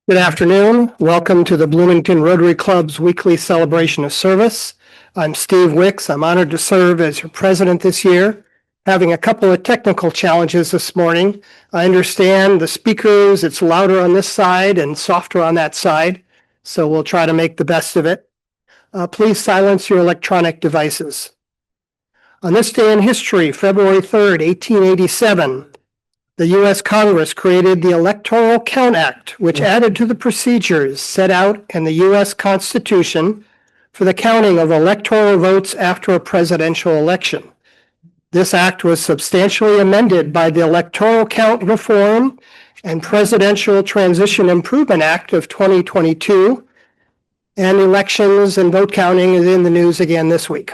Good afternoon. Welcome to the Bloomington Rotary Club's weekly celebration of service. I'm Steve Wicks. I'm honored to serve as your president this year. Having a couple of technical challenges this morning. I understand the speakers, it's louder on this side and softer on that side, so we'll try to make the best of it. Please silence your electronic devices. On this day in history, February 3rd, 1887, the U.S. Congress created the Electoral Count Act, which added to the procedures set out in the U.S. Constitution for the counting of electoral votes after a presidential election. This act was substantially amended by the Electoral Count Reform and Presidential Transition Improvement Act of 2022, and elections and vote counting is in the news again this week.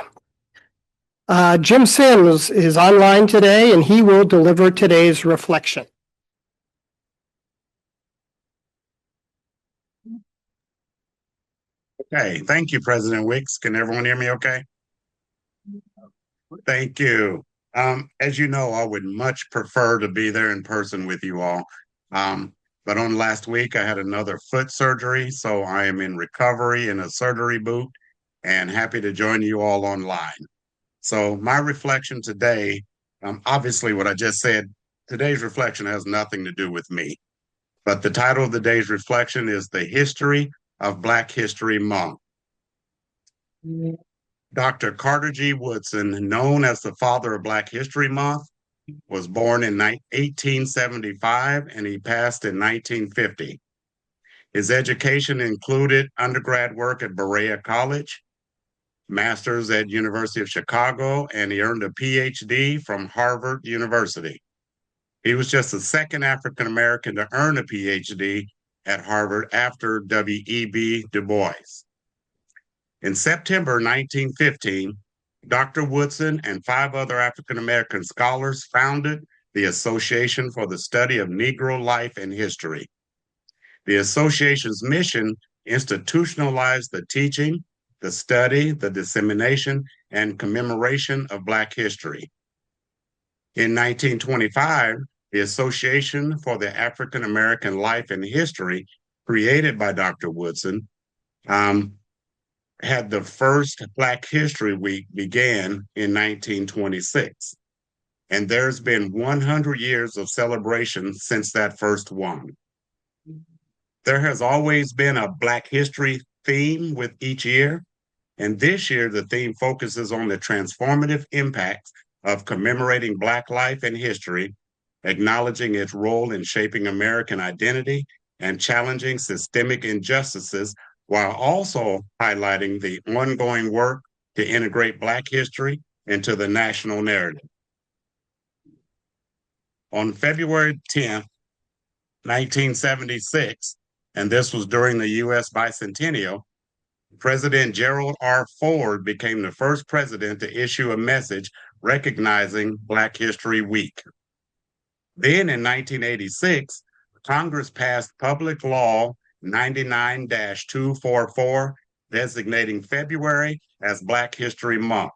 Jim Sims is online today, and he will deliver today's reflection. Okay, thank you, President Wicks. Can everyone hear me okay? Thank you. As you know, I would much prefer to be there in person with you all. But on last week, I had another foot surgery, so I am in recovery in a surgery boot and happy to join you all online. So my reflection today, obviously what I just said, today's reflection has nothing to do with me, but the title of the day's reflection is The History of Black History Month. Dr. Carter G. Woodson, known as the father of Black History Month, was born in 1875 and he passed in 1950. His education included undergrad work at Berea College, master's at University of Chicago, and he earned a PhD from Harvard University. He was just the second African-American to earn a PhD at Harvard after W.E.B. Du Bois. In September 1915, Dr. Woodson and 5 other African-American scholars founded the Association for the Study of Negro Life and History. The association's mission institutionalized the teaching, the study, the dissemination, and commemoration of Black history. In 1925, the Association for the African American Life and History, created by Dr. Woodson, had the first Black History Week began in 1926. And there's been 100 years of celebration since that first one. There has always been a Black history theme with each year, and this year the theme focuses on the transformative impacts of commemorating Black life and history, acknowledging its role in shaping American identity and challenging systemic injustices, while also highlighting the ongoing work to integrate Black history into the national narrative. On February 10th, 1976, and this was during the U.S. bicentennial, President Gerald R. Ford became the first president to issue a message recognizing Black History Week. Then in 1986, Congress passed Public Law 99-244, designating February as Black History Month.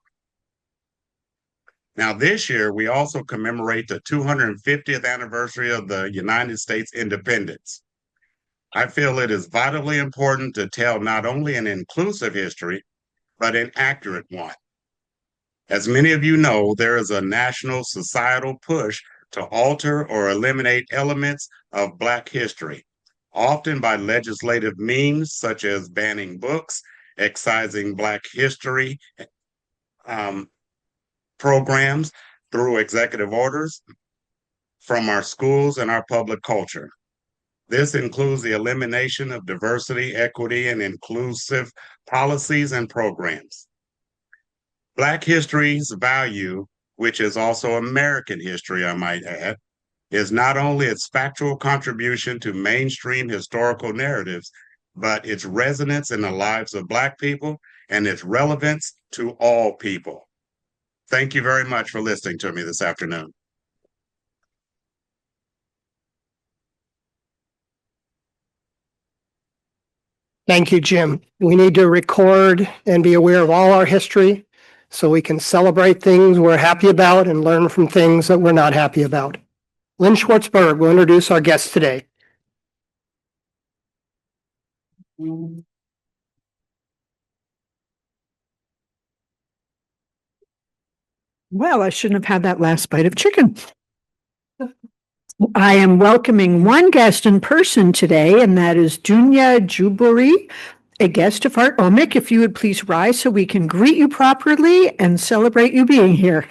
Now, this year, we also commemorate the 250th anniversary of the United States independence. I feel it is vitally important to tell not only an inclusive history, but an accurate one. As many of you know, there is a national societal push to alter or eliminate elements of Black history, often by legislative means such as banning books, excising Black history programs through executive orders from our schools and our public culture. This includes the elimination of diversity, equity, and inclusive policies and programs. Black history's value, which is also American history, I might add, is not only its factual contribution to mainstream historical narratives, but its resonance in the lives of Black people and its relevance to all people. Thank you very much for listening to me this afternoon. Thank you, Jim. We need to record and be aware of all our history so we can celebrate things we're happy about and learn from things that we're not happy about. Lynn Schwartzberg will introduce our guest today. Well, I shouldn't have had that last bite of chicken. I am welcoming one guest in person today, and that is Dunya Juburi, a guest of Art Omic. If you would please rise so we can greet you properly and celebrate you being here.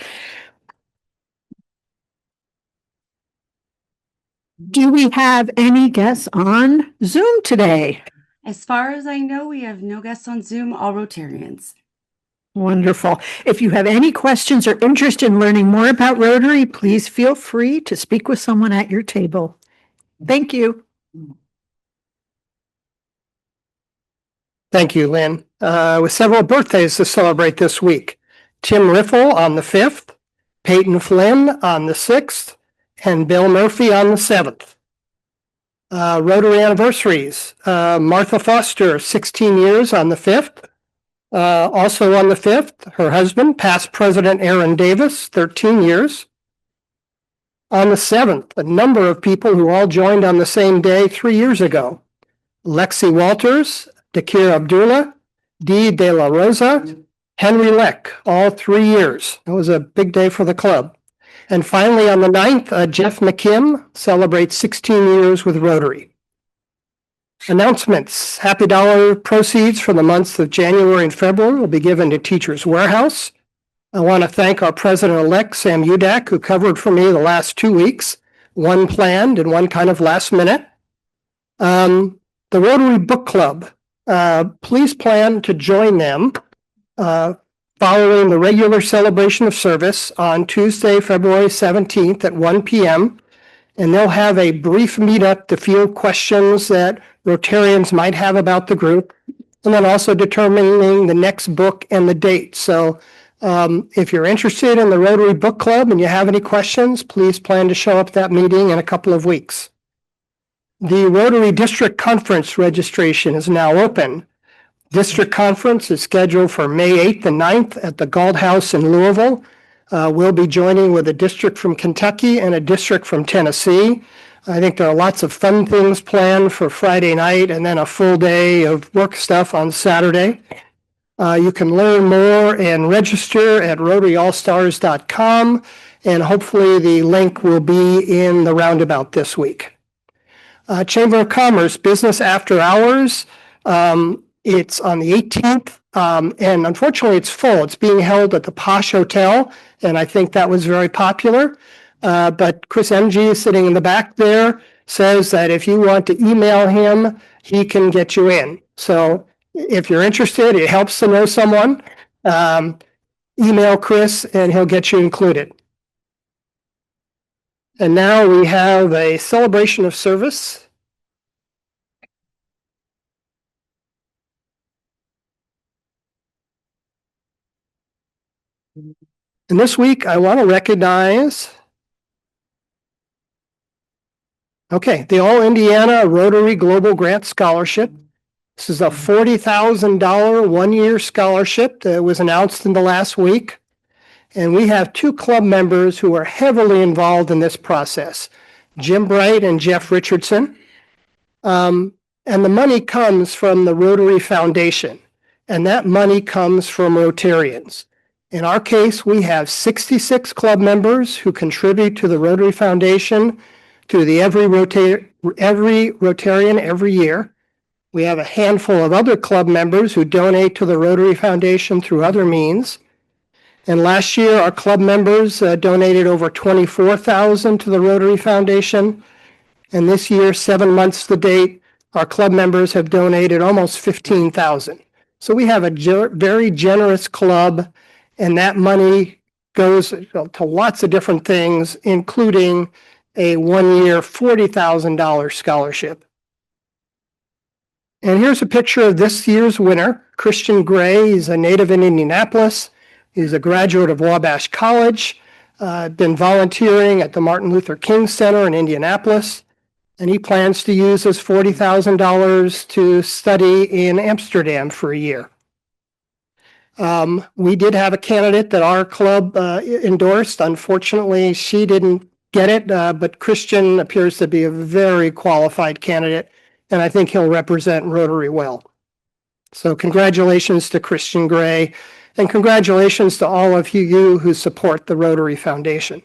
Do we have any guests on Zoom today? As far as I know, we have no guests on Zoom, all Rotarians. Wonderful. If you have any questions or interest in learning more about Rotary, please feel free to speak with someone at your table. Thank you. Thank you, Lynn. With several birthdays to celebrate this week. Tim Riffle on the 5th, Peyton Flynn on the 6th, and Bill Murphy on the 7th. Rotary anniversaries. Martha Foster, 16 years on the 5th. Also on the 5th, her husband, past President Aaron Davis, 13 years. On the 7th, a number of people who all joined on the same day 3 years ago. Lexi Walters, Dakir Abdullah, Dee De La Rosa, Henry Leck, all 3 years. It was a big day for the club. And finally, on the 9th, Jeff McKim celebrates 16 years with Rotary. Announcements. Happy Dollar proceeds for the months of January and February will be given to Teachers Warehouse. I want to thank our president-elect, Sam Udak, who covered for me the last 2 weeks, one planned and one kind of last minute. The Rotary Book Club. Please plan to join them following the regular celebration of service on Tuesday, February 17th at 1 p.m. And they'll have a brief meetup to field questions that Rotarians might have about the group, and then also determining the next book and the date. So if you're interested in the Rotary Book Club and you have any questions, please plan to show up at that meeting in a couple of weeks. The Rotary District Conference registration is now open. District Conference is scheduled for May 8th and 9th at the Galt House in Louisville. We'll be joining with a district from Kentucky and a district from Tennessee. I think there are lots of fun things planned for Friday night and then a full day of work stuff on Saturday. You can learn more and register at rotaryallstars.com, and hopefully the link will be in the roundabout this week. Chamber of Commerce Business After Hours. It's on the 18th, and unfortunately it's full. It's being held at the Posh Hotel, and I think that was very popular. But Chris MG is sitting in the back there, says that if you want to email him, he can get you in. So if you're interested, it helps to know someone. Email Chris and he'll get you included. And now we have a celebration of service. And this week, I want to recognize, the All Indiana Rotary Global Grant Scholarship. This is a $40,000 one-year scholarship that was announced in the last week. And we have 2 club members who are heavily involved in this process, Jim Bright and Jeff Richardson. And the money comes from the Rotary Foundation, and that money comes from Rotarians. In our case, we have 66 club members who contribute to the Rotary Foundation through the every Rotarian every year. We have a handful of other club members who donate to the Rotary Foundation through other means. And last year, our club members donated over $24,000 to the Rotary Foundation. And this year, 7 months to date, our club members have donated almost $15,000. So we have a very generous club, and that money goes to lots of different things, including a one-year $40,000 scholarship. And here's a picture of this year's winner, Christian Gray. He's a native in Indianapolis. He's a graduate of Wabash College, been volunteering at the Martin Luther King Center in Indianapolis, and he plans to use his $40,000 to study in Amsterdam for a year. We did have a candidate that our club endorsed. Unfortunately, she didn't get it, but Christian appears to be a very qualified candidate, and I think he'll represent Rotary well. So congratulations to Christian Gray, and congratulations to all of you who support the Rotary Foundation.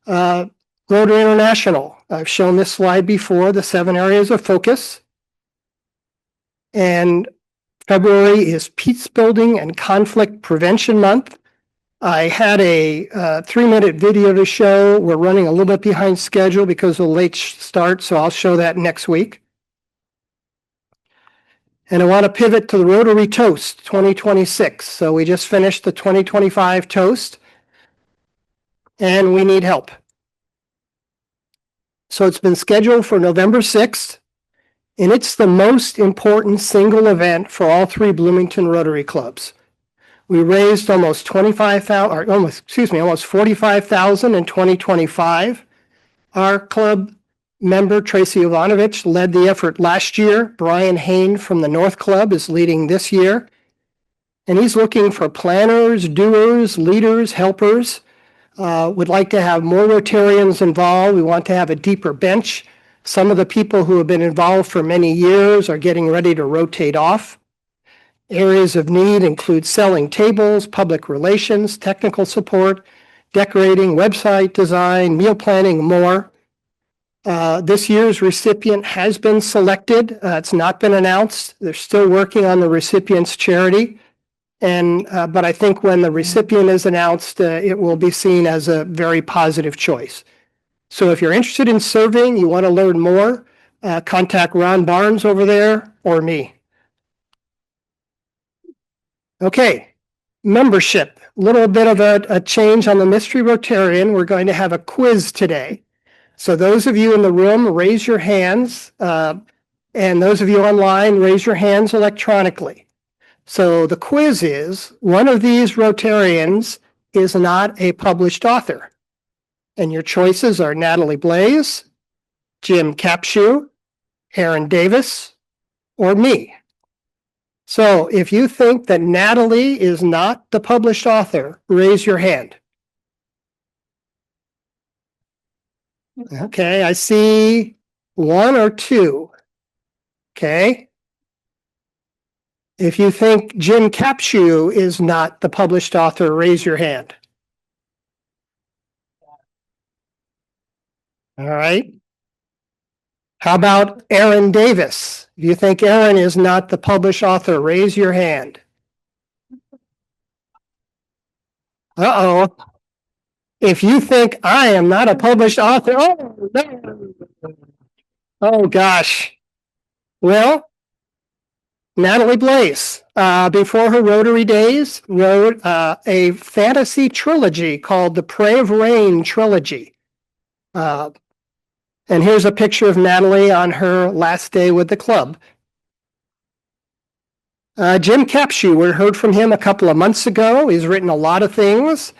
Rotary International, I've shown this slide before, the 7 areas of focus. And February is Peace Building and Conflict Prevention Month. I had a 3-minute video to show. We're running a little bit behind schedule because of the late start, so I'll show that next week. And I want to pivot to the Rotary Toast 2026. So we just finished the 2025 Toast, and we need help. So it's been scheduled for November 6th, and it's the most important single event for all 3 Bloomington Rotary clubs. We raised almost 45,000, or almost 45,000 in 2025. Our club member, Tracy Ivanovich, led the effort last year. Brian Hain from the North Club is leading this year. And he's looking for planners, doers, leaders, helpers. Would like to have more Rotarians involved. We want to have a deeper bench. Some of the people who have been involved for many years are getting ready to rotate off. Areas of need include selling tables, public relations, technical support, decorating, website design, meal planning, more. This year's recipient has been selected. It's not been announced. They're still working on the recipient's charity. But I think when the recipient is announced, it will be seen as a very positive choice. So if you're interested in serving, you want to learn more, contact Ron Barnes over there or me. Okay, membership. A little bit of a change on the Mystery Rotarian. We're going to have a quiz today. So those of you in the room, raise your hands. And those of you online, raise your hands electronically. So the quiz is, one of these Rotarians is not a published author. And your choices are Natalie Blaze, Jim Capshew, Aaron Davis, or me. So if you think that Natalie is not the published author, raise your hand. Okay, I see 1 or 2. Okay. If you think Jim Capshew is not the published author, raise your hand. All right. How about Aaron Davis? If you think Aaron is not the published author, raise your hand. Uh-oh. If you think I am not a published author, oh, no. Oh gosh. Well, Natalie Blaze, before her Rotary days, wrote a fantasy trilogy called the Prey of Rain trilogy. And here's a picture of Natalie on her last day with the club. Jim Capshew, we heard from him a couple of months ago. He's written a lot of things.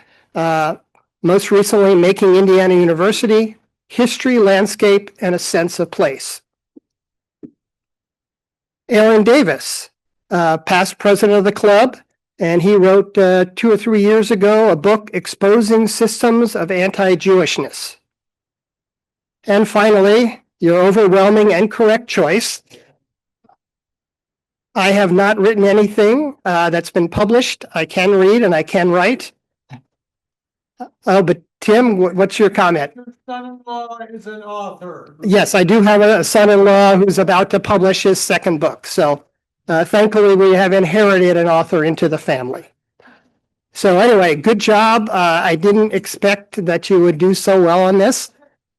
Most recently, Making Indiana University, History, Landscape, and a Sense of Place. Aaron Davis, past president of the club, and he wrote 2 or 3 years ago a book, Exposing Systems of Anti-Jewishness. And finally, your overwhelming and correct choice. I have not written anything that's been published. I can read and I can write. Oh, but Tim, what's your comment? Your son-in-law is an author. Yes, I do have a son-in-law who's about to publish his 2nd book. So thankfully, we have inherited an author into the family. So anyway, good job. I didn't expect that you would do so well on this.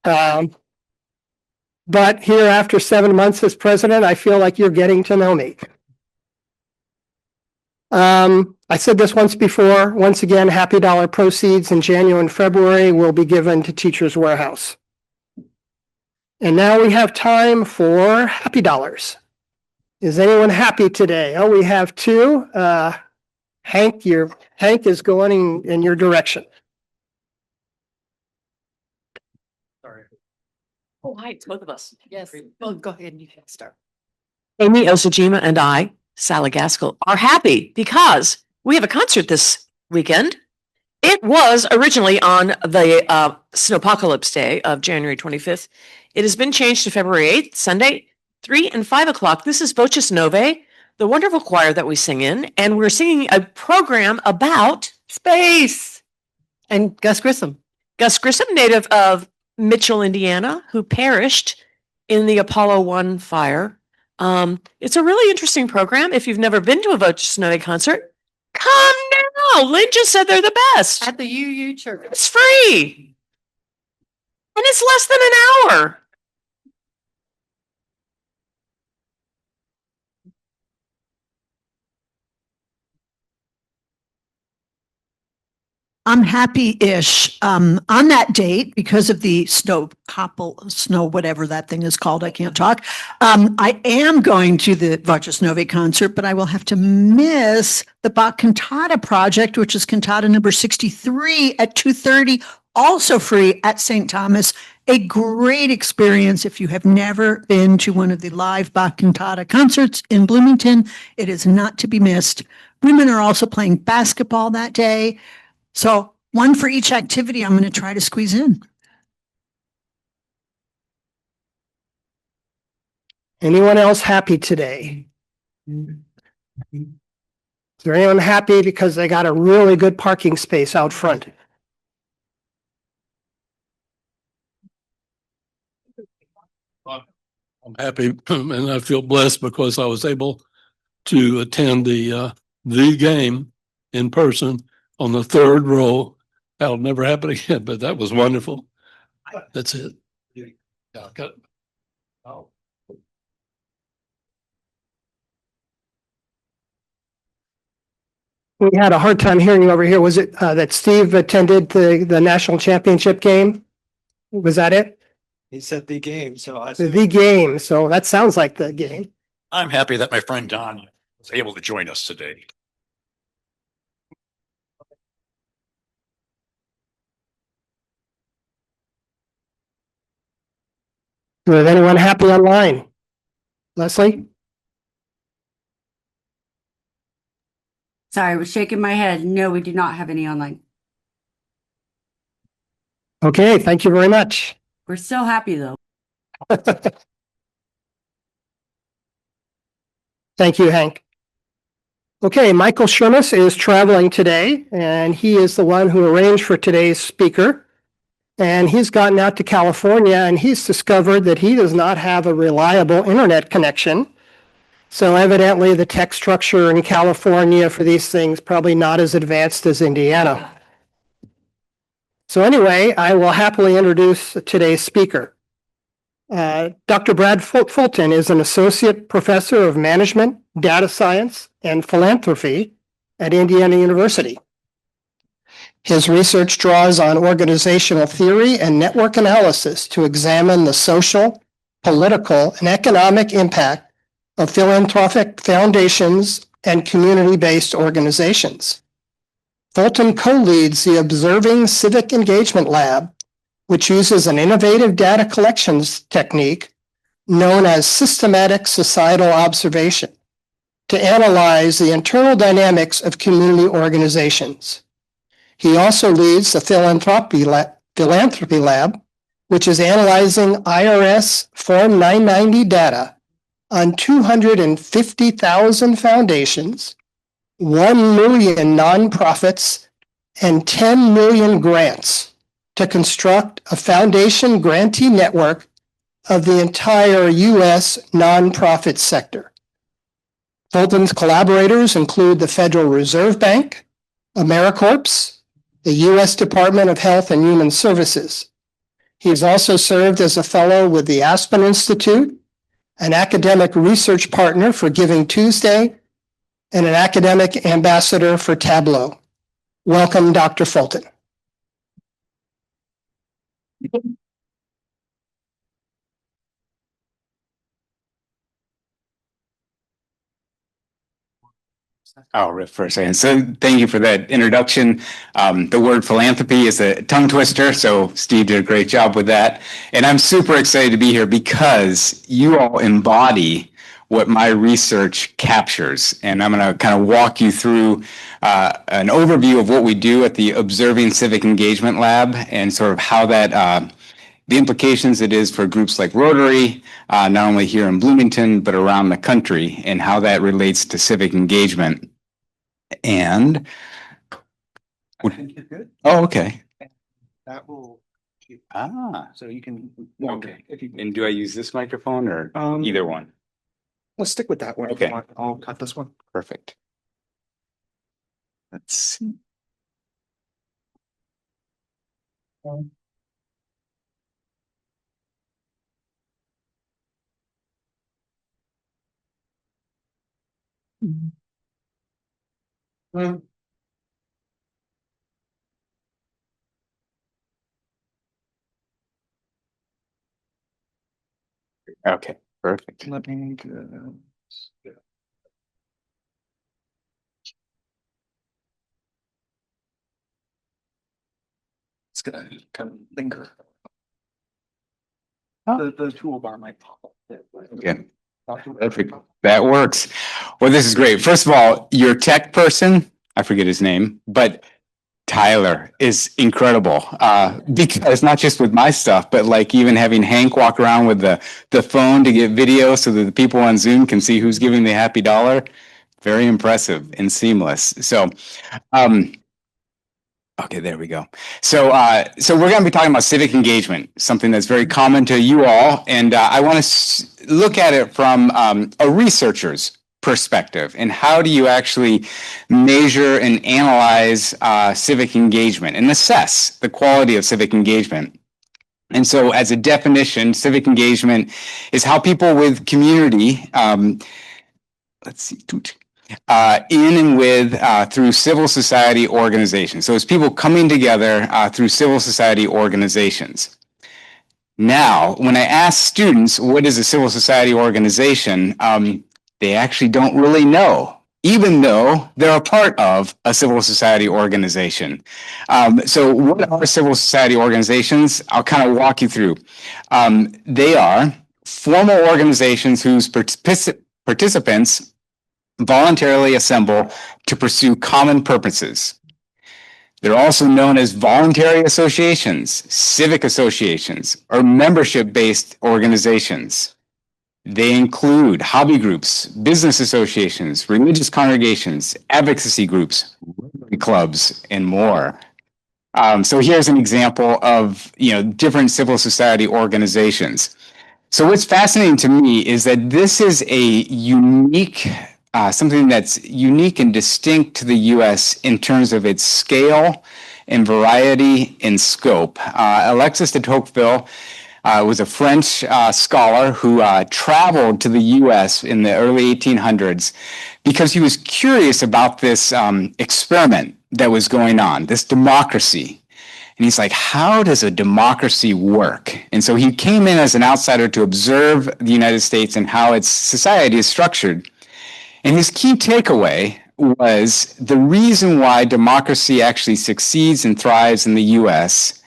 But here, after 7 months as president, I feel like you're getting to know me. I said this once before. Once again, Happy Dollar proceeds in January and February will be given to Teachers Warehouse. And now we have time for Happy Dollars. Is anyone happy today? Oh, we have 2. Hank is going in your direction. Sorry. Oh, hi, it's both of us. Yes. Well, go ahead and you can start. Amy Osajima and I, Sally Gaskell, are happy because we have a concert this weekend. It was originally on the Snowpocalypse Day of January 25th. It has been changed to February 8th, Sunday, 3 and 5 o'clock, this is Voces Novae, the wonderful choir that we sing in, and we're singing a program about Space. And Gus Grissom. Gus Grissom, native of Mitchell, Indiana, who perished in the Apollo 1 fire. It's a really interesting program. If you've never been to a Voces Novae concert, come now. Lynn just said they're the best. At the UU Church. It's free. And it's less than an hour. I'm happy-ish on that date because of the snow, whatever that thing is called. I can't talk. I am going to the Voces Novae concert, but I will have to miss the Bach Cantata project, which is cantata number 63 at 2:30, also free at St. Thomas. A great experience if you have never been to one of the live Bach Cantata concerts in Bloomington. It is not to be missed. Women are also playing basketball that day. So one for each activity I'm going to try to squeeze in. Anyone else happy today? Is there anyone happy because they got a really good parking space out front? I'm happy and I feel blessed because I was able to attend the game in person on the third row. That'll never happen again, but that was wonderful. That's it. Yeah, got it. Oh. We had a hard time hearing you over here. Was it that Steve attended the national championship game? Was that it? He said the game, so I. The game. So that sounds like the game. I'm happy that my friend Don was able to join us today. Is anyone happy online? Leslie? Sorry, I was shaking my head. No, we do not have any online. Okay, thank you very much. We're so happy though. Thank you, Hank. Okay, Michael Shermis is traveling today, and he is the one who arranged for today's speaker. And he's gotten out to California, and he's discovered that he does not have a reliable internet connection. So evidently the tech structure in California for these things probably not as advanced as Indiana. So anyway, I will happily introduce today's speaker. Dr. Brad Fulton is an associate professor of management, data science, and philanthropy at Indiana University. His research draws on organizational theory and network analysis to examine the social, political, and economic impact of philanthropic foundations and community-based organizations. Fulton co-leads the Observing Civic Engagement Lab, which uses an innovative data collections technique known as systematic societal observation to analyze the internal dynamics of community organizations. He also leads the Philanthropy Lab, which is analyzing IRS Form 990 data on 250,000 foundations, 1 million nonprofits, and 10 million grants to construct a foundation grantee network of the entire U.S. nonprofit sector. Fulton's collaborators include the Federal Reserve Bank, AmeriCorps, the U.S. Department of Health and Human Services. He has also served as a fellow with the Aspen Institute, an academic research partner for Giving Tuesday, and an academic ambassador for Tableau. Welcome, Dr. Fulton. Oh, Rick, for a second. So thank you for that introduction. The word philanthropy is a tongue twister, so Steve did a great job with that. And I'm super excited to be here because you all embody what my research captures. And I'm going to kind of walk you through an overview of what we do at the Observing Civic Engagement Lab and sort of how that the implications it is for groups like Rotary, not only here in Bloomington, but around the country, and how that relates to civic engagement. And, I think you're good. oh, okay. That will. Ah, So you can. okay. If you. And do I use this microphone or either one? Let's stick with that one. Okay. I'll cut this one. Perfect. Let's see. Okay, perfect. Let me. It's gonna kind of linger. The toolbar might pop up. Okay. Perfect. That works. Well, this is great. First of all, your tech person, I forget his name, but Tyler is incredible. Because not just with my stuff, but like even having Hank walk around with the phone to get video so that the people on Zoom can see who's giving the happy dollar. Very impressive and seamless. So, okay, there we go. So, so we're going to be talking about civic engagement, something that's very common to you all, and I want to look at it from a researcher's perspective. And how do you actually measure and analyze civic engagement and assess the quality of civic engagement? And so, as a definition, civic engagement is how people with community, let's see. In and with through civil society organizations. So it's people coming together through civil society organizations. Now, when I ask students what is a civil society organization, they actually don't really know, even though they're a part of a civil society organization. So what are civil society organizations? I'll kind of walk you through. They are formal organizations whose participants voluntarily assemble to pursue common purposes. They're also known as voluntary associations, civic associations, or membership-based organizations. They include hobby groups, business associations, religious congregations, advocacy groups, Rotary clubs, and more. So here's an example of different civil society organizations. So what's fascinating to me is that this is a unique something that's unique and distinct to the U.S. in terms of its scale and variety and scope. Alexis de Tocqueville was a French scholar who traveled to the U.S. in the early 1800s because he was curious about this experiment that was going on, this democracy. And he's like, how does a democracy work? And so he came in as an outsider to observe the United States and how its society is structured. And his key takeaway was the reason why democracy actually succeeds and thrives in the US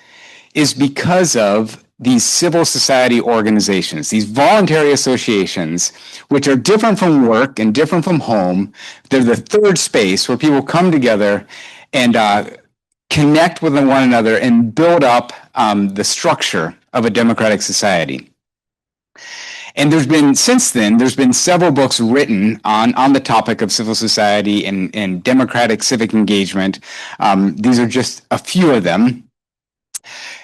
is because of these civil society organizations, these voluntary associations, which are different from work and different from home. They're the third space where people come together and connect with one another and build up the structure of a democratic society. And since then, there's been several books written on the topic of civil society and democratic civic engagement. These are just a few of them.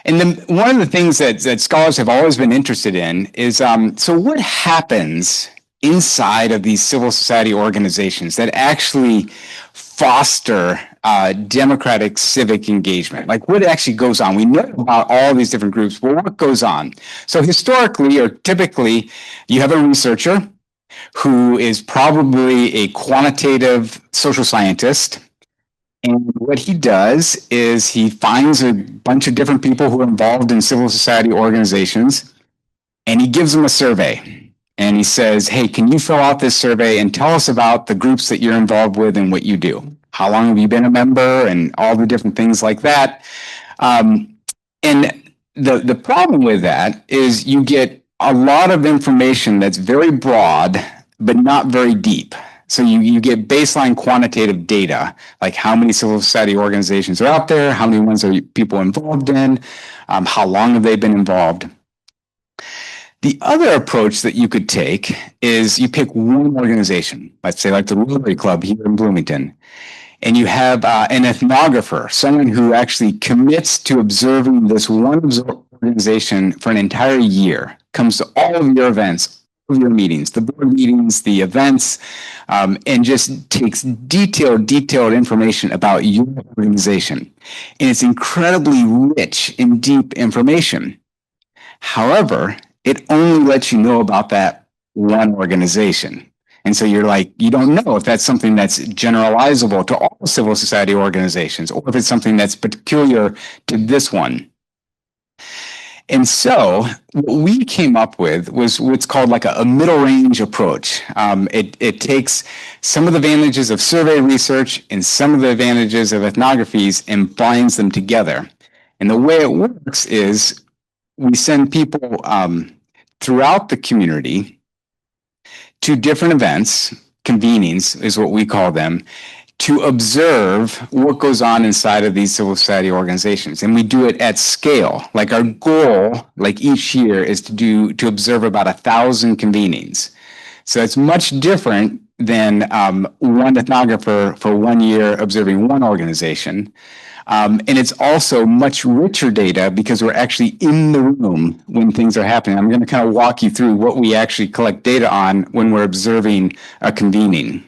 And then one of the things that scholars have always been interested in is, so what happens inside of these civil society organizations that actually foster democratic civic engagement? Like what actually goes on? We know about all these different groups, but what goes on? So historically or typically, you have a researcher who is probably a quantitative social scientist. And what he does is he finds a bunch of different people who are involved in civil society organizations, and he gives them a survey. And he says, hey, can you fill out this survey and tell us about the groups that you're involved with and what you do? How long have you been a member and all the different things like that? And the problem with that is you get a lot of information that's very broad, but not very deep. So you get baseline quantitative data, like how many civil society organizations are out there, how many ones are people involved in, how long have they been involved. The other approach that you could take is you pick one organization, let's say like the Rotary Club here in Bloomington, and you have an ethnographer, someone who actually commits to observing this one organization for an entire year, comes to all of your events, all of your meetings, the board meetings, the events, and just takes detailed information about your organization. And it's incredibly rich and deep information. However, it only lets you know about that one organization. And so you're like, you don't know if that's something that's generalizable to all civil society organizations, or if it's something that's peculiar to this one. And so what we came up with was what's called like a middle range approach. It takes some of the advantages of survey research and some of the advantages of ethnographies and binds them together. And the way it works is we send people throughout the community to different events, convenings is what we call them, to observe what goes on inside of these civil society organizations. And we do it at scale. Like our goal, like each year, is to observe about 1,000 convenings. So it's much different than one ethnographer for 1 year observing one organization. And it's also much richer data because we're actually in the room when things are happening. I'm going to kind of walk you through what we actually collect data on when we're observing a convening.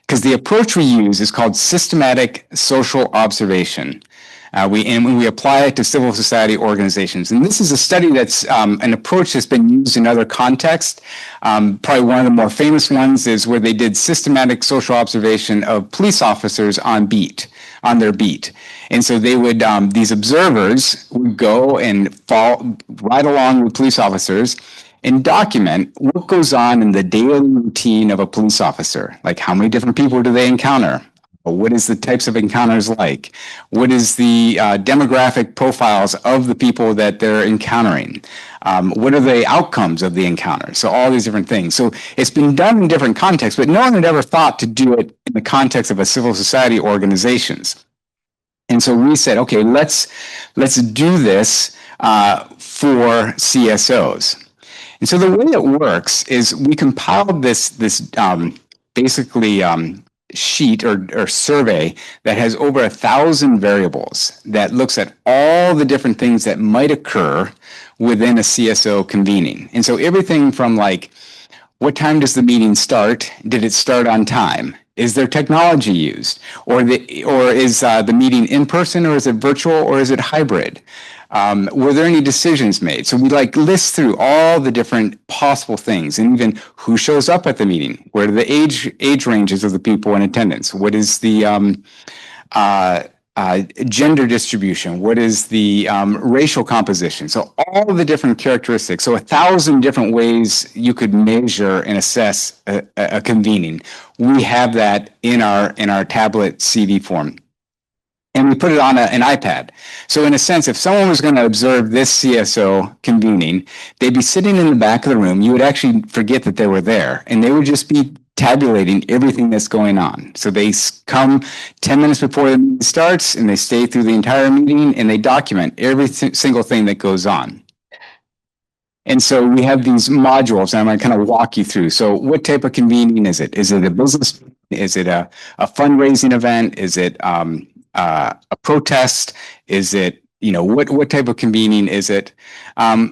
Because the approach we use is called systematic social observation. When we apply it to civil society organizations. And this is a study that's an approach that's been used in other contexts. Probably one of the more famous ones is where they did systematic social observation of police officers on their beat. And so they would, these observers would go and follow right along with police officers and document what goes on in the daily routine of a police officer. Like how many different people do they encounter? What is the types of encounters like? What is the demographic profiles of the people that they're encountering? What are the outcomes of the encounter? So all these different things. So it's been done in different contexts, but no one had ever thought to do it in the context of a civil society organizations. And so we said, okay, let's do this for CSOs. And so the way it works is we compiled this basically sheet or survey that has over 1,000 variables that looks at all the different things that might occur within a CSO convening. And so everything from like, what time does the meeting start? Did it start on time? Is there technology used? Or is the meeting in person, or is it virtual, or is it hybrid? Were there any decisions made? So we like list through all the different possible things, and even who shows up at the meeting. What are the age ranges of the people in attendance? What is the gender distribution? What is the racial composition? So all of the different characteristics. So 1,000 different ways you could measure and assess a convening. We have that in our tablet CV form. And we put it on an iPad. So in a sense, if someone was going to observe this CSO convening, they'd be sitting in the back of the room. You would actually forget that they were there, and they would just be tabulating everything that's going on. So they come 10 minutes before the meeting starts, and they stay through the entire meeting, and they document every single thing that goes on. And so we have these modules, and I'm going to kind of walk you through. So what type of convening is it? Is it a business? Is it a fundraising event? Is it a protest? Is it, what type of convening is it?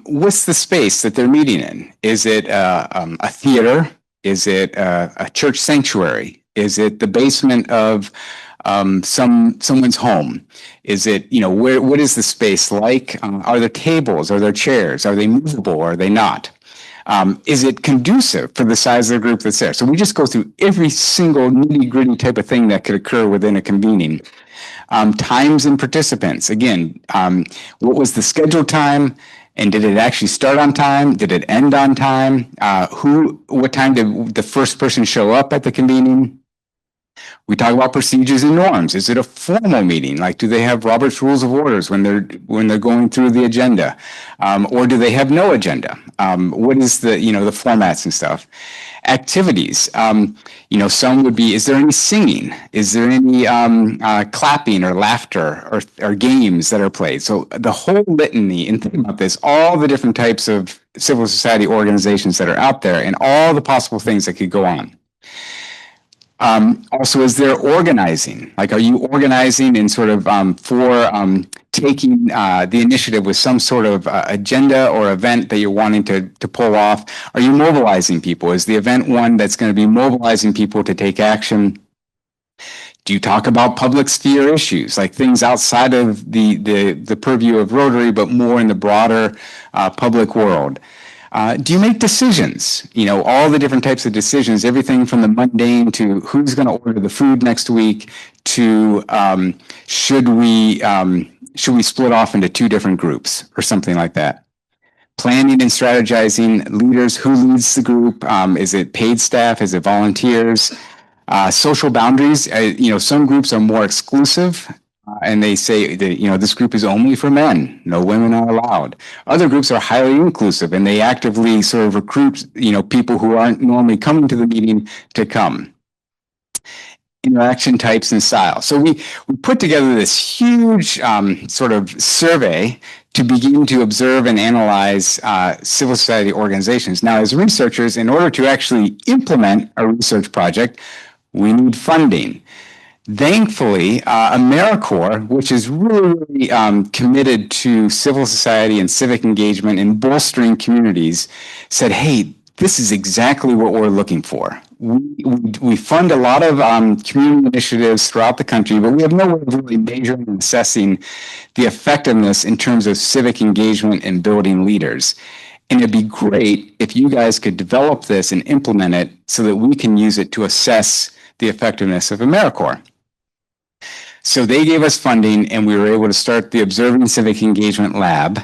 What's the space that they're meeting in? Is it a theater? Is it a church sanctuary? Is it the basement of someone's home? Is it, what is the space like? Are there tables? Are there chairs? Are they movable? Or are they not? Is it conducive for the size of the group that's there? So we just go through every single nitty-gritty type of thing that could occur within a convening. Times and participants. Again, what was the scheduled time? And did it actually start on time? Did it end on time? What time did the first person show up at the convening? We talk about procedures and norms. Is it a formal meeting? Like, do they have Robert's Rules of Orders when they're going through the agenda, or do they have no agenda? What is the the formats and stuff? Activities. Some would be: is there any singing? Is there any clapping or laughter or games that are played? So the whole litany. And think about this: all the different types of civil society organizations that are out there, and all the possible things that could go on. Also, is there organizing? Like, are you organizing in sort of for taking the initiative with some sort of agenda or event that you're wanting to pull off? Are you mobilizing people? Is the event one that's going to be mobilizing people to take action? Do you talk about public sphere issues, like things outside of the purview of Rotary, but more in the broader public world? Do you make decisions? All the different types of decisions, everything from the mundane to who's going to order the food next week to should we split off into two different groups or something like that. Planning and strategizing, leaders, who leads the group? Is it paid staff? Is it volunteers? Social boundaries. Some groups are more exclusive. And they say that, this group is only for men. No women are allowed. Other groups are highly inclusive, and they actively sort of recruit, people who aren't normally coming to the meeting to come. Interaction types and styles. So we put together this huge sort of survey to begin to observe and analyze civil society organizations. Now, as researchers, in order to actually implement a research project, we need funding. Thankfully, AmeriCorps, which is really committed to civil society and civic engagement and bolstering communities, said, hey, this is exactly what we're looking for. We fund a lot of community initiatives throughout the country, but we have no way of really measuring and assessing the effectiveness in terms of civic engagement and building leaders. And it'd be great if you guys could develop this and implement it so that we can use it to assess the effectiveness of AmeriCorps. So they gave us funding, and we were able to start the Observing Civic Engagement Lab,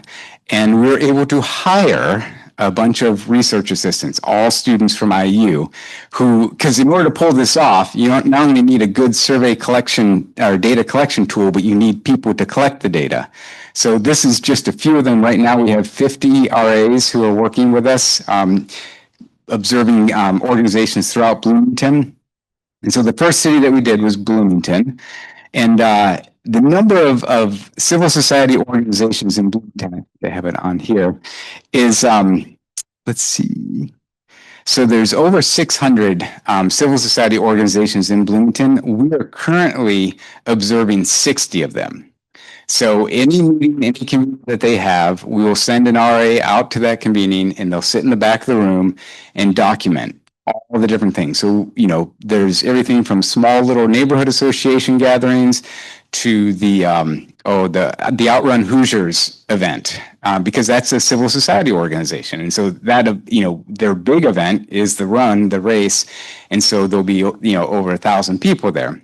and we were able to hire a bunch of research assistants, all students from IU, because in order to pull this off, you don't not only need a good survey collection or data collection tool, but you need people to collect the data. So this is just a few of them. Right now we have 50 RAs who are working with us, observing organizations throughout Bloomington. And so the first city that we did was Bloomington. And the number of civil society organizations in Bloomington, they have it on here, is, let's see. So there's over 600 civil society organizations in Bloomington. We are currently observing 60 of them. So any meeting, any convening that they have, we will send an RA out to that convening, and they'll sit in the back of the room and document all the different things. So, there's everything from small little neighborhood association gatherings to the Outrun Hoosiers event, because that's a civil society organization. And so that, their big event is the race. And so there'll be, over 1,000 people there.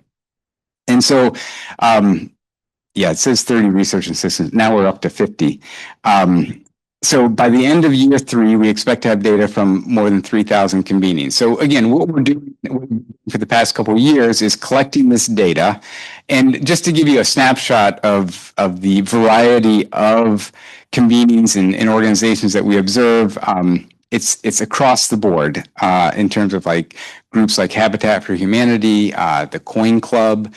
And so, it says 30 research assistants. Now we're up to 50. So by the end of year 3, we expect to have data from more than 3,000 convenings. So again, what we're doing for the past couple of years is collecting this data. And just to give you a snapshot of the variety of convenings and organizations that we observe, it's across the board in terms of like groups like Habitat for Humanity, the Coin Club,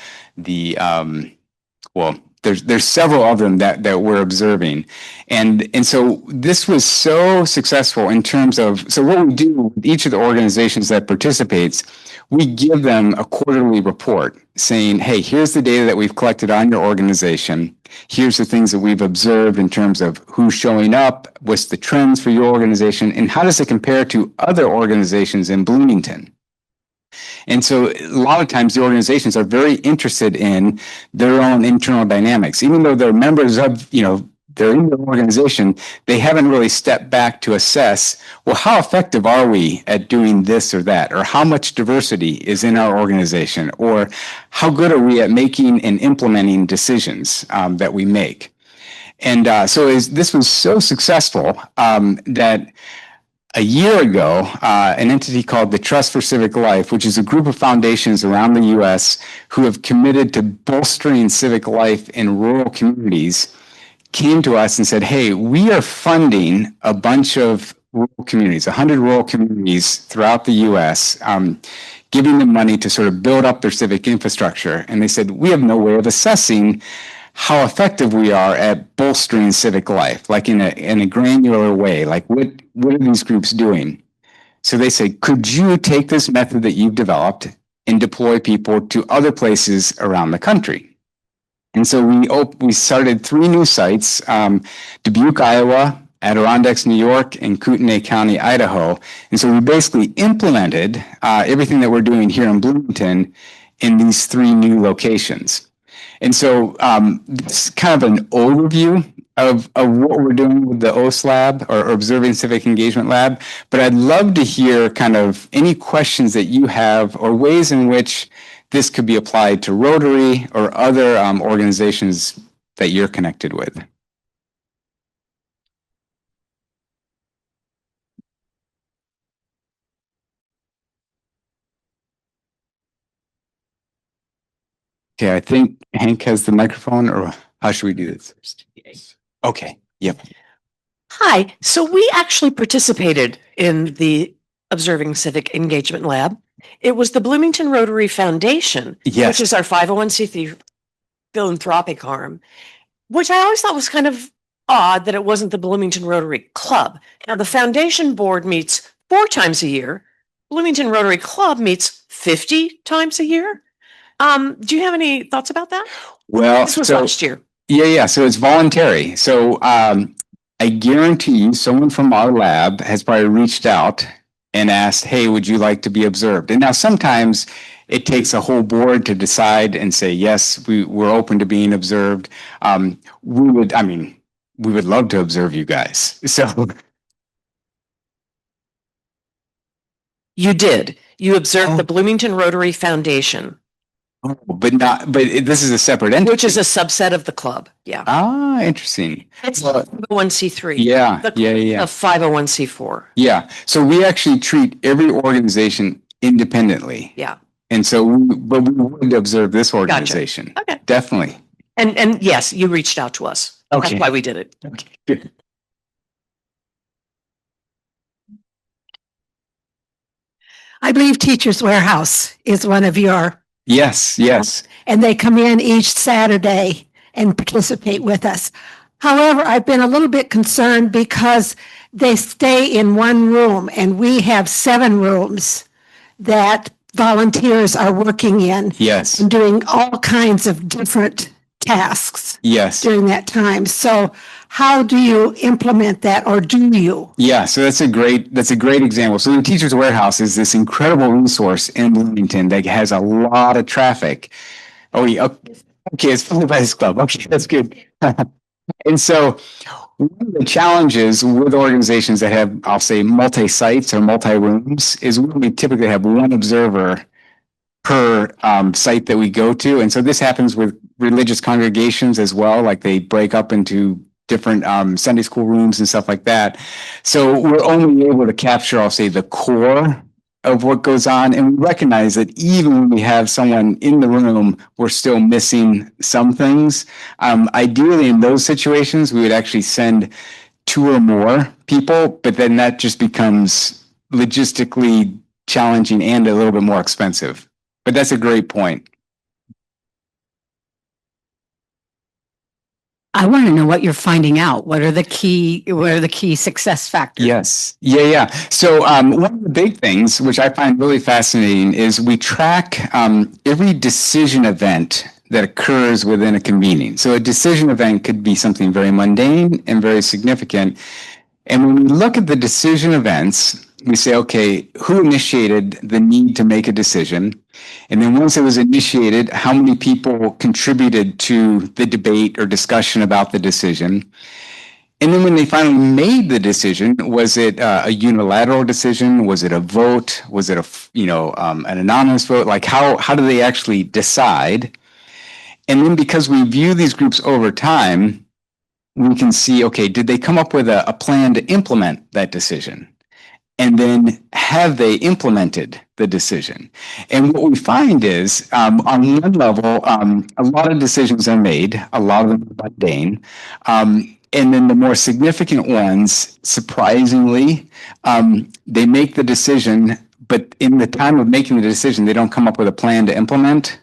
there's several of them that we're observing. And so this was so successful in terms of, so what we do with each of the organizations that participates, we give them a quarterly report saying, hey, here's the data that we've collected on your organization. Here's the things that we've observed in terms of who's showing up, what's the trends for your organization, and how does it compare to other organizations in Bloomington? And so a lot of times the organizations are very interested in their own internal dynamics. Even though they're members of, they're in the organization, they haven't really stepped back to assess, well, how effective are we at doing this or that? Or how much diversity is in our organization? Or how good are we at making and implementing decisions that we make? And so this was so successful that a year ago, an entity called the Trust for Civic Life, which is a group of foundations around the U.S. who have committed to bolstering civic life in rural communities, came to us and said, hey, we are funding a bunch of rural communities, 100 rural communities throughout the U.S., giving them money to sort of build up their civic infrastructure. And they said, we have no way of assessing how effective we are at bolstering civic life, like in a granular way. Like what are these groups doing? So they say, could you take this method that you've developed and deploy people to other places around the country? And so we started 3 new sites, Dubuque, Iowa, Adirondacks, New York, and Kootenai County, Idaho. And so we basically implemented everything that we're doing here in Bloomington in these 3 new locations. And so this is kind of an overview of what we're doing with the OS Lab or Observing Civic Engagement Lab. But I'd love to hear kind of any questions that you have or ways in which this could be applied to Rotary or other organizations that you're connected with. Okay, I think Hank has the microphone, or how should we do this? Okay, yep. Hi. So we actually participated in the Observing Civic Engagement Lab. It was the Bloomington Rotary Foundation, Yes. which is our 501c3 philanthropic arm, which I always thought was kind of odd that it wasn't the Bloomington Rotary Club. Now, the foundation board meets 4 times a year. Bloomington Rotary Club meets 50 times a year. Do you have any thoughts about that? Well, This was so last year. yeah. So it's voluntary. So I guarantee you someone from our lab has probably reached out and asked, hey, would you like to be observed? And now sometimes it takes a whole board to decide and say, yes, we're open to being observed. We would love to observe you guys. So You did. You observed the Bloomington Rotary Foundation, but this is a separate entity. which is a subset of the club. Yeah. Ah, interesting. It's 501c3. Yeah, The yeah. A 501c4. Yeah. So we actually treat every organization independently. Yeah. And so, but we would observe this organization. Okay. Definitely. And yes, you reached out to us. Okay. That's why we did it. Okay. Good. I believe Teachers Warehouse is one of your, Yes. and they come in each Saturday and participate with us. However, I've been a little bit concerned because they stay in one room and we have 7 rooms that volunteers are working in Yes. and doing all kinds of different tasks Yes. during that time. So how do you implement that, or do you? Yeah. So that's a great example. So the Teachers Warehouse is this incredible resource in Bloomington that has a lot of traffic. Oh, yeah. Okay. It's funded by this club. Okay. That's good. And so one of the challenges with organizations that have, I'll say, multi-sites or multi-rooms is we typically have 1 observer per site that we go to. And so this happens with religious congregations as well, like they break up into different Sunday school rooms and stuff like that. So we're only able to capture, I'll say, the core of what goes on. And we recognize that even when we have someone in the room, we're still missing some things. Ideally, in those situations, we would actually send 2 or more people, but then that just becomes logistically challenging and a little bit more expensive. But that's a great point. I want to know what you're finding out. What are the key success factors? Yes. Yeah. So one of the big things, which I find really fascinating, is we track every decision event that occurs within a convening. So a decision event could be something very mundane and very significant. And when we look at the decision events, we say, okay, who initiated the need to make a decision? And then once it was initiated, how many people contributed to the debate or discussion about the decision? And then when they finally made the decision, was it a unilateral decision? Was it a vote? Was it an anonymous vote? Like how do they actually decide? And then because we view these groups over time, we can see, okay, did they come up with a plan to implement that decision? And then have they implemented the decision? And what we find is, on one level, a lot of decisions are made, a lot of them are mundane. And then the more significant ones, surprisingly, they make the decision, but in the time of making the decision, they don't come up with a plan to implement.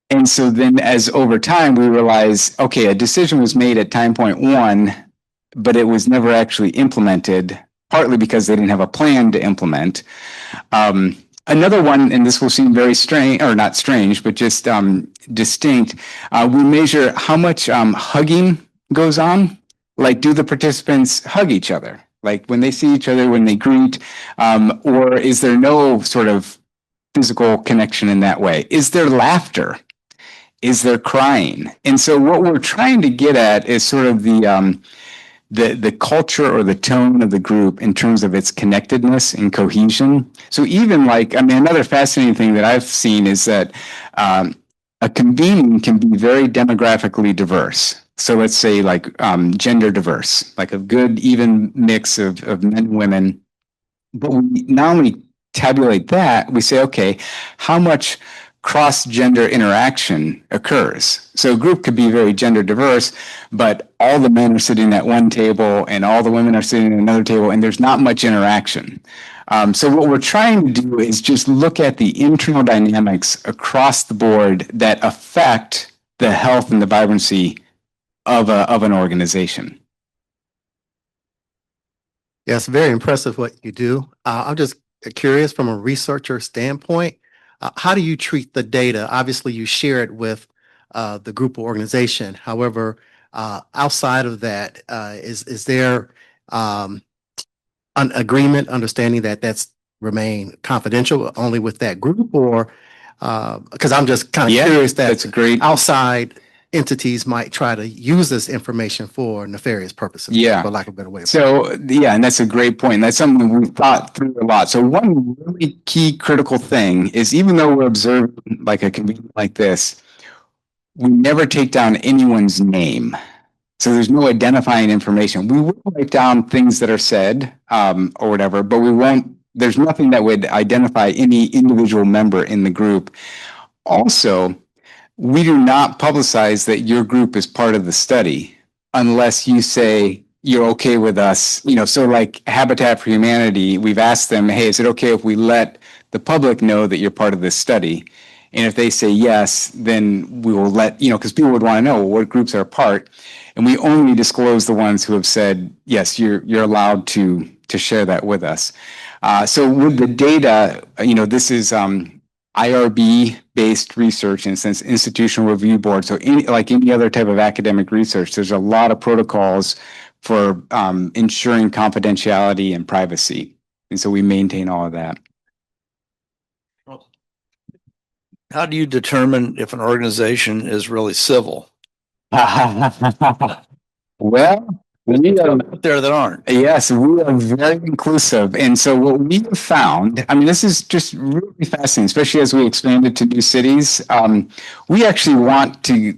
And so then as over time, we realize, okay, a decision was made at time point one, but it was never actually implemented, partly because they didn't have a plan to implement. Another one, and this will seem very strange, or not strange, but just distinct, we measure how much hugging goes on. Like, do the participants hug each other? Like when they see each other, when they greet, or is there no sort of physical connection in that way? Is there laughter? Is there crying? And so what we're trying to get at is sort of the culture or the tone of the group in terms of its connectedness and cohesion. So even like, I mean, another fascinating thing that I've seen is that a convening can be very demographically diverse. So let's say like gender diverse, like a good even mix of men and women. But we not only tabulate that, we say, okay, how much cross-gender interaction occurs. So a group could be very gender diverse, but all the men are sitting at one table and all the women are sitting at another table, and there's not much interaction. So what we're trying to do is just look at the internal dynamics across the board that affect the health and the vibrancy of an organization. Yes, very impressive what you do. I'm just curious from a researcher standpoint, how do you treat the data? Obviously, you share it with the group or organization. However, outside of that, is there an agreement, understanding that that's remain confidential only with that group, or because I'm just kind of curious that that's great. Outside entities might try to use this information for nefarious purposes, for lack of a better way. So, yeah, and that's a great point. And that's something we've thought through a lot. So one really key critical thing is, even though we're observing like a convening like this, we never take down anyone's name. So there's no identifying information. We will write down things that are said or whatever, but we won't, there's nothing that would identify any individual member in the group. Also, we do not publicize that your group is part of the study unless you say you're okay with us. You know, so like Habitat for Humanity, we've asked them, hey, is it okay if we let the public know that you're part of this study? And if they say yes, then we will let, you know, because people would want to know, well, what groups are a part. And we only disclose the ones who have said, yes, you're allowed to share that with us. So with the data, you know, this is IRB-based research, in a sense, institutional review board. So like any other type of academic research, there's a lot of protocols for ensuring confidentiality and privacy. And so we maintain all of that. How do you determine if an organization is really civil? Well, we are out there that aren't. Yes, we are very inclusive. And so what we have found, I mean, this is just really fascinating, especially as we expanded to new cities. We actually want to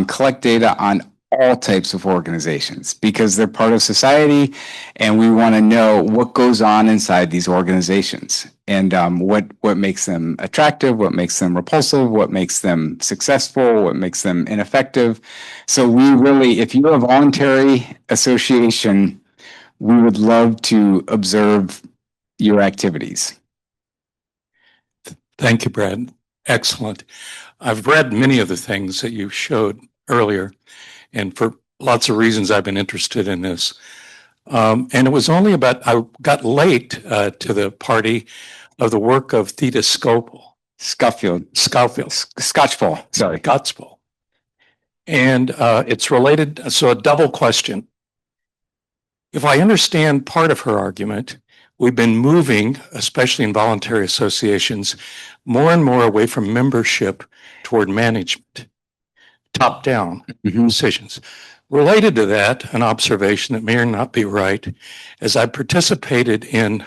collect data on all types of organizations because they're part of society, and we want to know what goes on inside these organizations and what makes them attractive, what makes them repulsive, what makes them successful, what makes them ineffective. So we really, if you're a voluntary association, we would love to observe your activities. Thank you, Brad. Excellent. I've read many of the things that you showed earlier, and for lots of reasons I've been interested in this. And it was only about, I got late to the party of the work of Theta Scotchpole. Sorry. Scotchpole. And it's related, so a double question. If I understand part of her argument, we've been moving, especially in voluntary associations, more and more away from membership toward management, top-down decisions. Related to that, an observation that may or not be right, as I participated in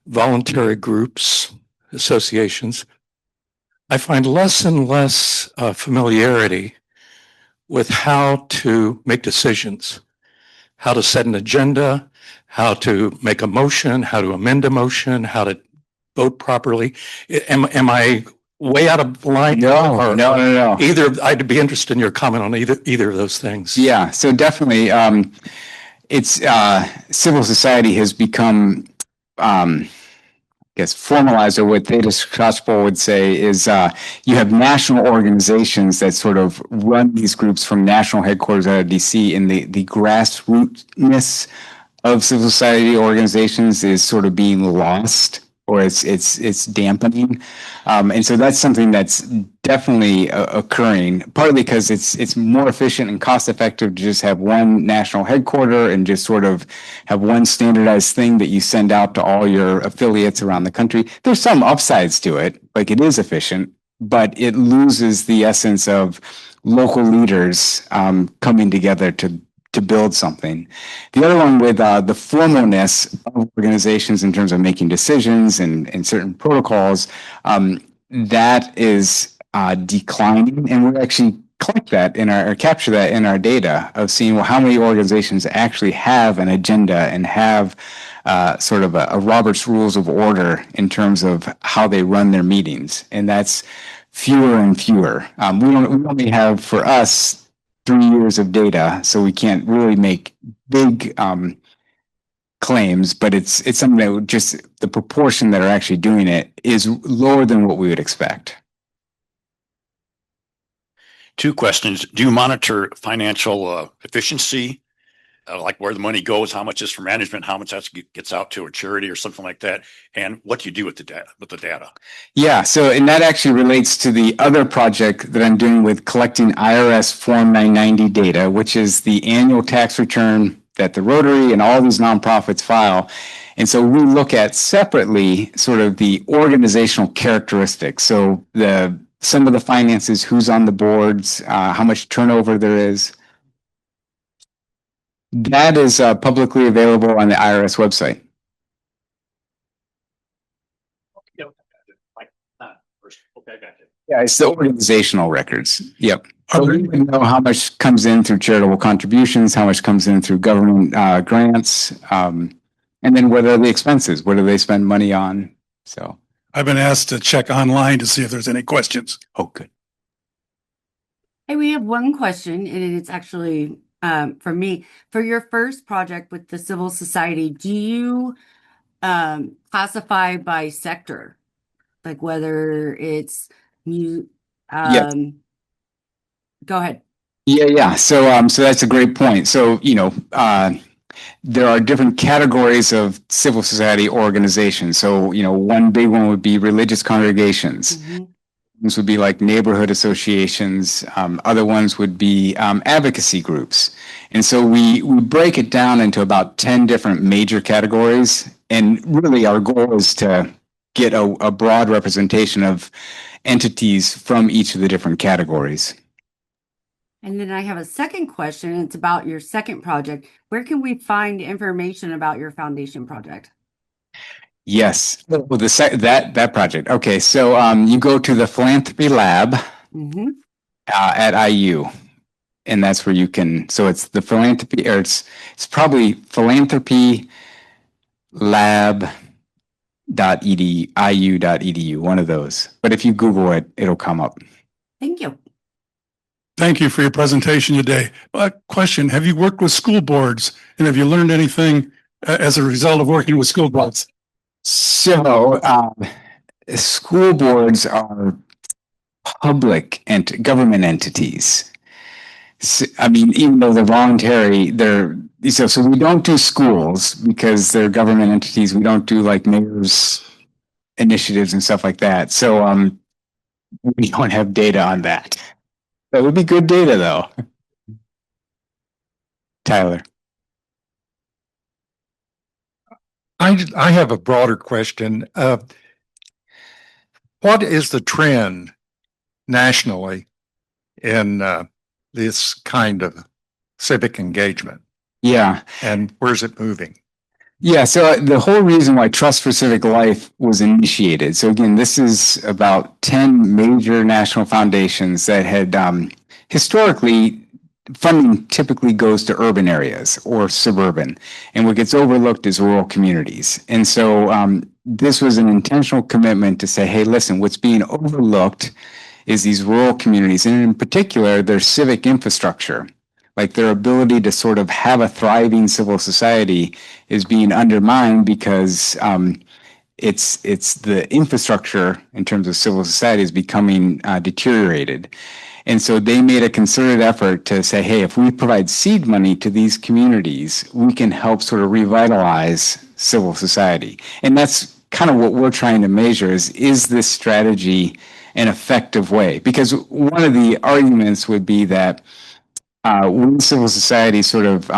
voluntary groups, associations, I find less and less familiarity with how to make decisions, how to set an agenda, how to make a motion, how to amend a motion, how to vote properly. Am I way out of line? No, Or- no. Either, I'd be interested in your comment on either of those things. Yeah, so definitely, it's civil society has become, I guess, formalized, or what Theta Gospel would say is you have national organizations that sort of run these groups from national headquarters out of DC, and the grassrootness of civil society organizations is sort of being lost, or it's dampening. And so that's something that's definitely occurring, partly because it's more efficient and cost effective to just have one national headquarter and just sort of have one standardized thing that you send out to all your affiliates around the country. There's some upsides to it, like it is efficient, but it loses the essence of local leaders coming together to build something. The other one with the formalness of organizations in terms of making decisions and certain protocols, that is declining, and we actually collect that or capture that in our data of seeing, well, how many organizations actually have an agenda and have sort of a Robert's Rules of Order in terms of how they run their meetings, and that's fewer and fewer. We only have, for us, 3 years of data, so we can't really make big claims, but it's something that would just, the proportion that are actually doing it is lower than what we would expect. Two questions. Do you monitor financial efficiency? Like where the money goes, how much is for management, how much that gets out to a charity or something like that, and what do you do with the data? Yeah, so, and that actually relates to the other project that I'm doing with collecting IRS Form 990 data, which is the annual tax return that the Rotary and all these nonprofits file. And so we look at separately sort of the organizational characteristics. So some of the finances, who's on the boards, how much turnover there is. That is publicly available on the IRS website. Yeah, it's the organizational records. Yep. So we know how much comes in through charitable contributions, how much comes in through government grants, and then what are the expenses? What do they spend money on? So I've been asked to check online to see if there's any questions. Oh, good. Hey, we have one question, and it's actually from me. For your first project with the civil society, do you classify by sector, like whether it's you? Yes. Go ahead. Yeah. So that's a great point. So, there are different categories of civil society organizations. So, one big one would be religious congregations. Mm-hmm. These would be like neighborhood associations. Other ones would be advocacy groups. And so we break it down into about 10 different major categories. And really our goal is to get a broad representation of entities from each of the different categories. And then I have a second question. It's about your second project. Where can we find information about your foundation project? Yes, well, that project. Okay, so you go to the Philanthropy Lab at IU, and that's where you can. So it's the philanthropy, or it's probably philanthropy lab.edu, iu.edu, one of those. But if you Google it, it'll come up. Thank you. Thank you for your presentation today. Question, have you worked with school boards, and have you learned anything as a result of working with school boards? So, school boards are public and government entities. So, I mean, even though they're voluntary, so we don't do schools because they're government entities. We don't do like mayor's initiatives and stuff like that. So, we don't have data on that. That would be good data, though. Tyler. I have a broader question. What is the trend nationally in this kind of civic engagement? Yeah. And where's it moving? Yeah, so the whole reason why Trust for Civic Life was initiated. So again, this is about 10 major national foundations that had historically funding typically goes to urban areas or suburban, and what gets overlooked is rural communities. And so this was an intentional commitment to say, hey, listen, what's being overlooked is these rural communities, and in particular, their civic infrastructure, like their ability to sort of have a thriving civil society is being undermined because it's the infrastructure in terms of civil society is becoming deteriorated. And so they made a concerted effort to say, hey, if we provide seed money to these communities, we can help sort of revitalize civil society. And that's kind of what we're trying to measure is this strategy an effective way? Because one of the arguments would be that when civil society sort of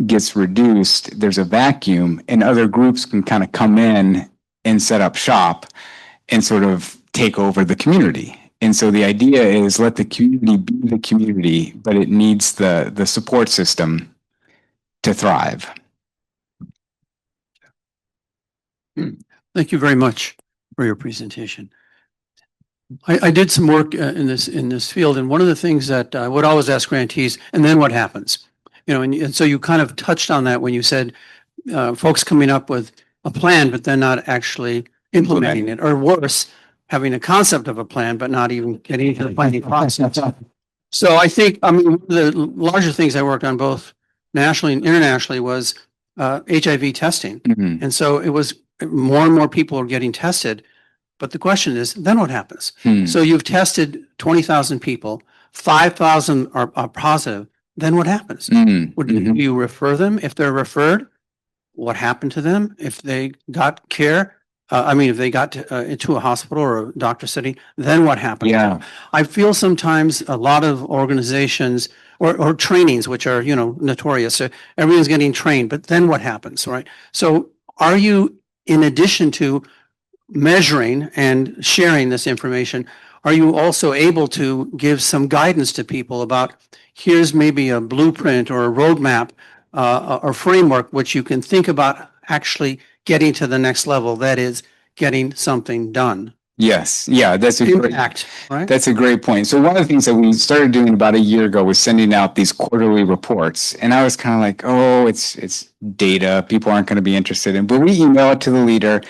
gets reduced, there's a vacuum and other groups can kind of come in and set up shop and sort of take over the community. And so the idea is let the community be the community, but it needs the support system to thrive. Thank you very much for your presentation. I did some work in this field, and one of the things that I would always ask grantees, and then what happens? You know, and so you kind of touched on that when you said folks coming up with a plan, but then not actually implementing it, or worse, having a concept of a plan, but not even getting into the planning process. So I think, I mean, one of the larger things I worked on both nationally and internationally was HIV testing. Mm-hmm. And so it was more and more people are getting tested. But the question is, then what happens? So you've tested 20,000 people, 5,000 are positive. Then what happens? Do you refer them? If they're referred, what happened to them? If they got care, if they got into a hospital or a doctor setting, then what happened? Yeah. I feel sometimes a lot of organizations or trainings, which are, notorious. So everyone's getting trained, but then what happens, right? So are you, in addition to measuring and sharing this information, are you also able to give some guidance to people about here's maybe a blueprint or a roadmap or framework which you can think about actually getting to the next level, that is getting something done? Yes. Yeah, that's a Impact, right? That's a great point. So one of the things that we started doing about a year ago was sending out these quarterly reports. And I was kind of like, oh, it's data. People aren't going to be interested in, but we email it to the leader.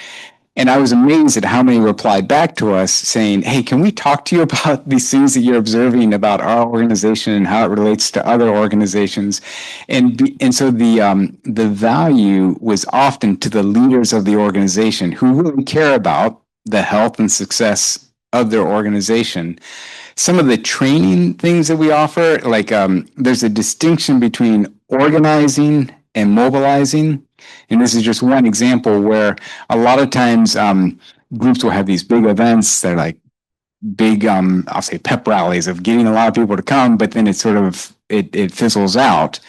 And I was amazed at how many replied back to us saying, hey, can we talk to you about these things that you're observing about our organization and how it relates to other organizations? And so the value was often to the leaders of the organization who really care about the health and success of their organization. Some of the training things that we offer, like there's a distinction between organizing and mobilizing. And this is just one example where a lot of times groups will have these big events that are like big, I'll say pep rallies of getting a lot of people to come, but then it sort of, it fizzles out.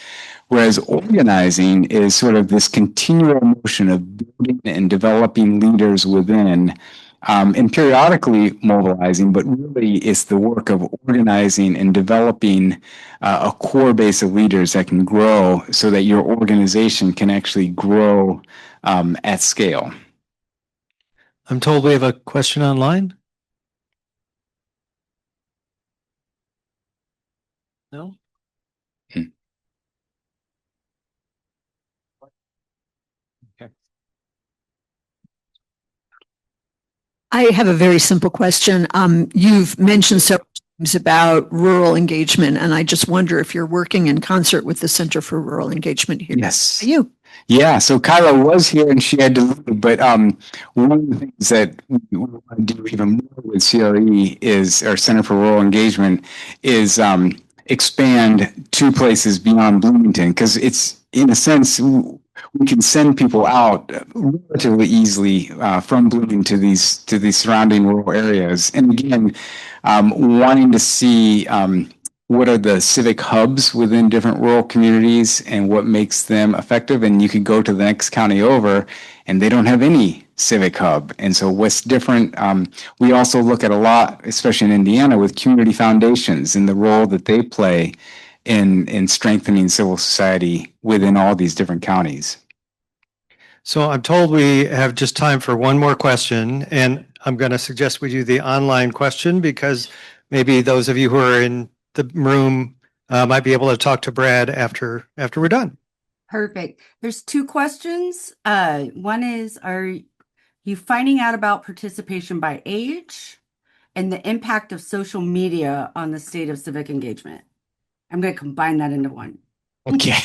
Whereas organizing is sort of this continual motion of building and developing leaders within, and periodically mobilizing, but really it's the work of organizing and developing a core base of leaders that can grow so that your organization can actually grow at scale. I'm told we have a question online. No? I have a very simple question. You've mentioned several times about rural engagement, and I just wonder if you're working in concert with the Center for Rural Engagement here. Yes. You. Yeah, so Kyla was here and she had to leave, but one of the things that we want to do even more with CRE is, our Center for Rural Engagement, is expand to places beyond Bloomington, because it's, in a sense, we can send people out relatively easily from Bloomington to these surrounding rural areas. And again, wanting to see what are the civic hubs within different rural communities and what makes them effective. And you could go to the next county over and they don't have any civic hub. And so what's different, we also look at a lot, especially in Indiana, with community foundations and the role that they play in strengthening civil society within all these different counties. So I'm told we have just time for one more question, and I'm going to suggest we do the online question because maybe those of you who are in the room might be able to talk to Brad after we're done. Perfect. There's two questions. One is, are you finding out about participation by age and the impact of social media on the state of civic engagement? I'm going to combine that into one. Okay.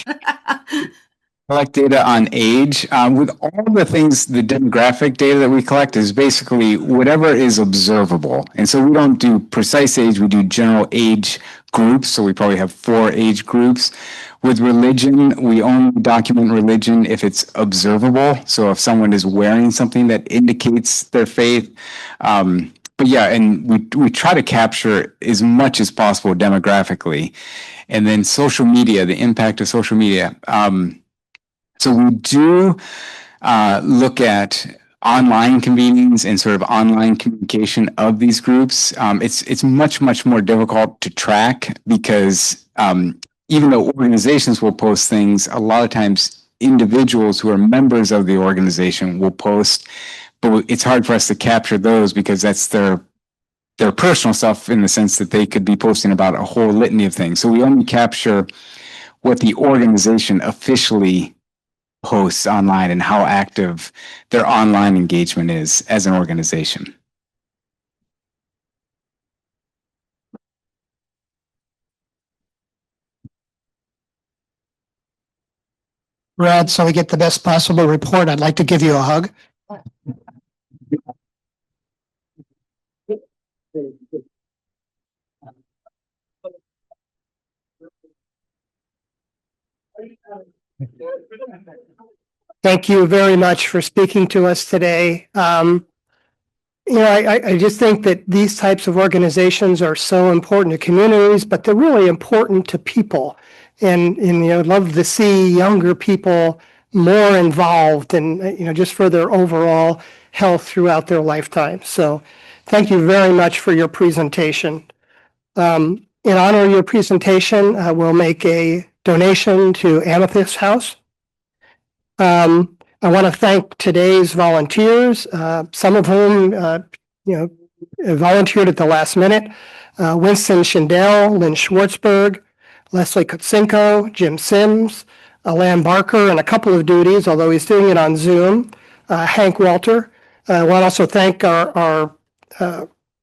Collect data on age. With all the things, the demographic data that we collect is basically whatever is observable. And so we don't do precise age, we do general age groups. So we probably have 4 age groups. With religion, we only document religion if it's observable. So if someone is wearing something that indicates their faith. But yeah, and we try to capture as much as possible demographically. And then social media, the impact of social media. So we do look at online convenings and sort of online communication of these groups. It's much more difficult to track because even though organizations will post things, a lot of times individuals who are members of the organization will post, but it's hard for us to capture those because that's their personal stuff in the sense that they could be posting about a whole litany of things. So we only capture what the organization officially posts online and how active their online engagement is as an organization. Brad, so we get the best possible report, I'd like to give you a hug. Thank you very much for speaking to us today. I just think that these types of organizations are so important to communities, but they're really important to people. And I'd love to see younger people more involved and, just for their overall health throughout their lifetime. So thank you very much for your presentation. In honor of your presentation, we'll make a donation to Amethyst House. I want to thank today's volunteers, some of whom, volunteered at the last minute. Winston Schindel, Lynn Schwartzberg, Leslie Kutsenko, Jim Sims, Alan Barker, and a couple of duties, although he's doing it on Zoom, Hank Walter. I want to also thank our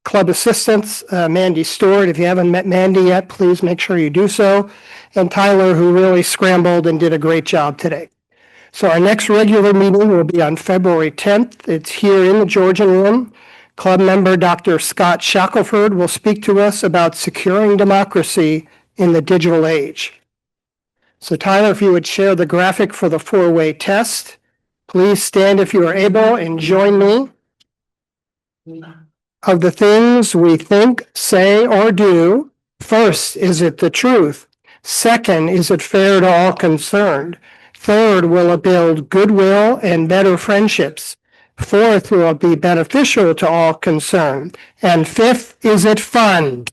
club assistants, Mandy Stewart. If you haven't met Mandy yet, please make sure you do so. And Tyler, who really scrambled and did a great job today. So our next regular meeting will be on February 10th. It's here in the Georgian Room. Club member Dr. Scott Shackelford will speak to us about securing democracy in the digital age. So Tyler, if you would share the graphic for the 4-way test. Please stand if you are able and join me. Of the things we think, say, or do, first, is it the truth? Second, is it fair to all concerned? Third, will it build goodwill and better friendships? Fourth, will it be beneficial to all concerned? And fifth, is it fun?